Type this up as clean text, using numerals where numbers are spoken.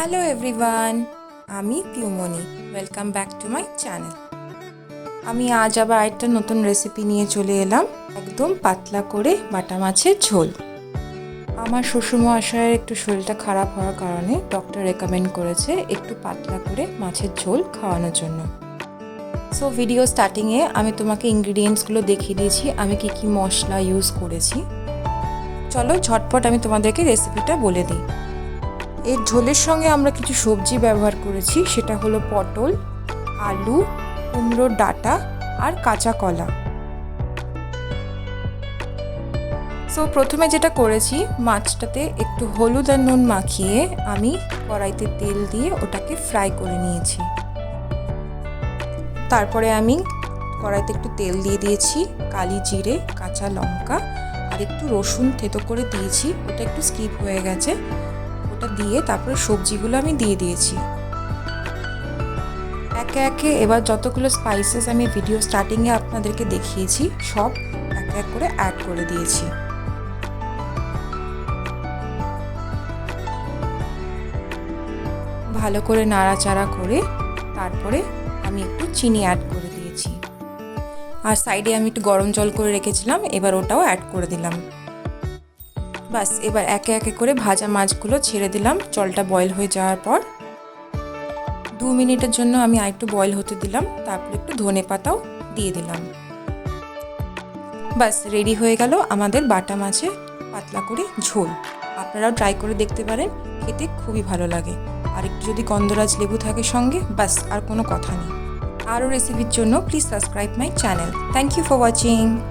Hello everyone, আমি Piumoni. Welcome back to my channel. আমি আজ আবার একটা নতুন রেসিপি নিয়ে চলে এলাম, একদম পাতলা করে বাটা মাছের ঝোল। আমার শ্বশুরমশাইয়ের একটু শরীরটা খারাপ হওয়ার কারণে ডক্টর রেকমেন্ড করেছে একটু পাতলা করে মাছের ঝোল খাওয়ানোর জন্য। সো ভিডিও স্টার্টিংয়ে আমি তোমাকে ইনগ্রিডিয়েন্টসগুলো দেখিয়ে দিয়েছি, আমি কি কি মশলা ইউজ করেছি। চলো ঝটপট আমি তোমাদেরকে রেসিপিটা বলে দিই। এর ঝোলের সঙ্গে আমরা কিছু সবজি ব্যবহার করেছি, সেটা হলো পটল, আলু, কুমড়োর ডাঁটা আর কাঁচা কলা। সো প্রথমে যেটা করেছি, মাছটাতে একটু হলুদ আর নুন মাখিয়ে আমি কড়াইতে তেল দিয়ে ওটাকে ফ্রাই করে নিয়েছি। তারপরে আমি কড়াইতে একটু তেল দিয়ে দিয়েছি, কালি জিরে, কাঁচা লঙ্কা আর একটু রসুন থেতো করে দিয়েছি, ওটা একটু স্কিপ হয়ে গেছে। ওটা দিয়ে তারপরে সবজিগুলো আমি দিয়ে দিয়েছি একে একে। এবার যতগুলো স্পাইসেস আমি ভিডিও স্টার্টিংয়ে আপনাদেরকে দেখিয়েছি সব এক এক করে অ্যাড করে দিয়েছি। ভালো করে নাড়াচাড়া করে তারপরে আমি একটু চিনি অ্যাড করে দিয়েছি। আর সাইডে আমি একটু গরম জল করে রেখেছিলাম, এবার ওটাও অ্যাড করে দিলাম। বাস এবার একে একে করে ভাজা মাছগুলো ছেড়ে দিলাম জলটা বয়েল হয়ে যাওয়ার পর। 2 মিনিটের জন্য আমি আরেকটু বয়েল হতে দিলাম, তারপর একটু ধনে পাতাও দিয়ে দিলাম। বাস রেডি হয়ে গেল আমাদের বাটা মাছের পাতলা করে ঝোল। আপনারাও ট্রাই করে দেখতে পারেন, খেতে খুবই ভালো লাগে। আর একটু যদি গন্ধরাজ লেবু থাকে সঙ্গে, বাস আর কোনো কথা নেই। আরও রেসিপির জন্য please subscribe my channel. Thank you for watching.